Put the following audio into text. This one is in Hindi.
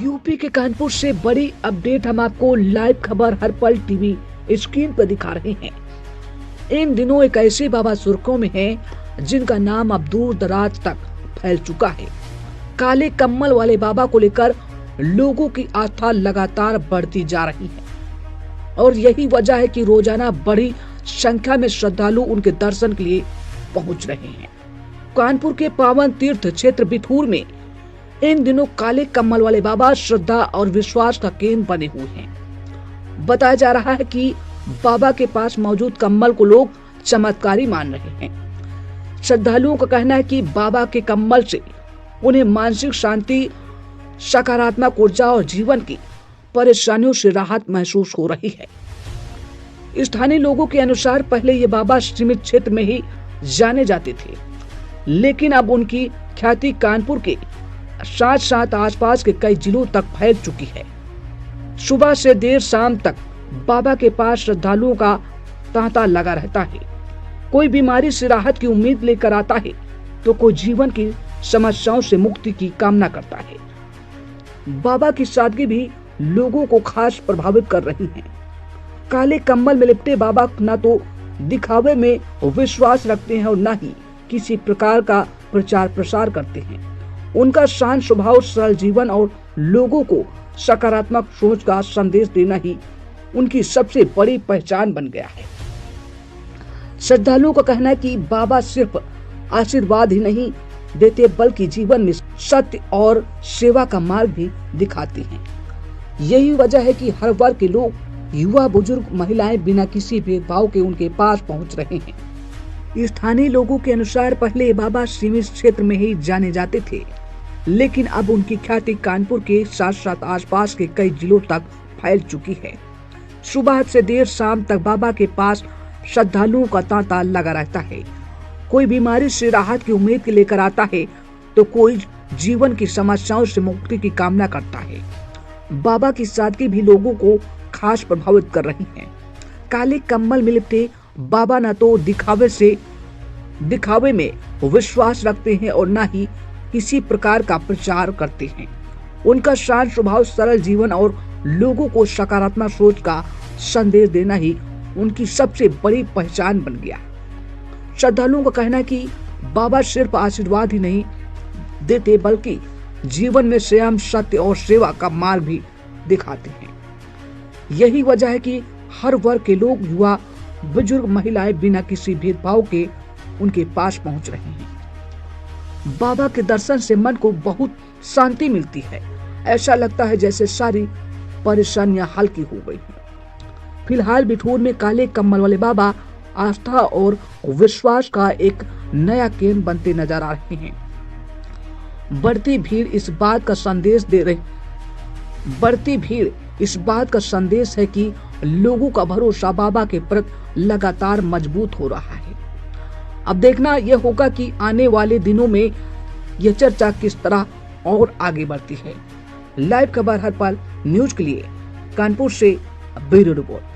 यूपी के कानपुर से बड़ी अपडेट हम आपको लाइव खबर हर पल टीवी स्क्रीन पर दिखा रहे हैं। इन दिनों एक ऐसे बाबा सुर्खियों में हैं जिनका नाम अब दूर दराज तक फैल चुका है। काले कम्बल वाले बाबा को लेकर लोगों की आस्था लगातार बढ़ती जा रही है और यही वजह है कि रोजाना बड़ी संख्या में श्रद्धालु उनके दर्शन के लिए पहुंच रहे हैं। कानपुर के पावन तीर्थ क्षेत्र बिठूर में इन दिनों काले कम्बल वाले बाबा श्रद्धा और विश्वास का केंद्र बने हुए हैं। बताया जा रहा है कि बाबा के पास मौजूद कम्बल को लोग चमत्कारी मान रहे हैं। श्रद्धालुओं का कहना है कि बाबा के कम्बल से उन्हें मानसिक शांति, सकारात्मक ऊर्जा और जीवन की परेशानियों से राहत महसूस हो रही है। स्थानीय लोगों के अनुसार पहले ये बाबा सीमित क्षेत्र में ही जाने जाते थे, लेकिन अब उनकी ख्याति कानपुर के साथ साथ आसपास के कई जिलों तक फैल चुकी है। सुबह से देर शाम तक बाबा के पास श्रद्धालुओं का तांता लगा रहता है। कोई बीमारी से राहत की उम्मीद लेकर आता है तो कोई जीवन की समस्याओं से मुक्ति की कामना करता है। बाबा की सादगी भी लोगों को खास प्रभावित कर रही है। काले कंबल में लिपटे बाबा न तो दिखावे में विश्वास रखते हैं और न ही किसी प्रकार का प्रचार प्रसार करते हैं। उनका शांत स्वभाव, सरल जीवन और लोगों को सकारात्मक सोच का संदेश देना ही उनकी सबसे बड़ी पहचान बन गया है। श्रद्धालुओं का कहना है कि बाबा सिर्फ आशीर्वाद ही नहीं देते बल्कि जीवन में सत्य और सेवा का मार्ग भी दिखाते हैं। यही वजह है कि हर वर्ग के लोग, युवा, बुजुर्ग, महिलाएं बिना किसी भेदभाव के उनके पास पहुंच रहे हैं। स्थानीय लोगों के अनुसार पहले बाबा सीमित क्षेत्र में ही जाने जाते थे, लेकिन अब उनकी ख्याति कानपुर के साथ साथ आसपास के कई जिलों तक फैल चुकी है। सुबह से देर शाम तक बाबा के पास श्रद्धालुओं का तांता लगा रहता है। कोई बीमारी से राहत की उम्मीद लेकर आता है तो कोई जीवन की समस्याओं से मुक्ति की कामना करता है। बाबा की सादगी भी लोगों को खास प्रभावित कर रही है। काले कम्बल में लिपटे बाबा न तो दिखावे में विश्वास रखते हैं और न ही किसी प्रकार का प्रचार करते हैं। उनका शांत स्वभाव, सरल जीवन और लोगों को सकारात्मक सोच का संदेश देना ही उनकी सबसे बड़ी पहचान बन गया। श्रद्धालुओं का कहना है कि बाबा सिर्फ आशीर्वाद ही नहीं देते बल्कि जीवन में संयम, सत्य और सेवा का मार्ग भी दिखाते हैं। यही वजह है कि हर वर्ग के लोग, युवा, बुजुर्ग, महिलाएं बिना किसी भेदभाव के उनके पास पहुंच रहे हैं। बाबा के दर्शन से मन को बहुत शांति मिलती है। ऐसा लगता है जैसे सारी परेशानियां हल्की हो गई हैं। फिलहाल बिठूर में काले कम्बल वाले बाबा आस्था और विश्वास का एक नया केंद्र बनते नजर आ रहे हैं। बढ़ती भीड़ इस बात का संदेश है कि लोगों का भरोसा बाबा के प्रति लगातार मजबूत हो रहा है। अब देखना यह होगा कि आने वाले दिनों में यह चर्चा किस तरह और आगे बढ़ती है। लाइव खबर हर पल न्यूज के लिए कानपुर से ब्यूरो रिपोर्ट।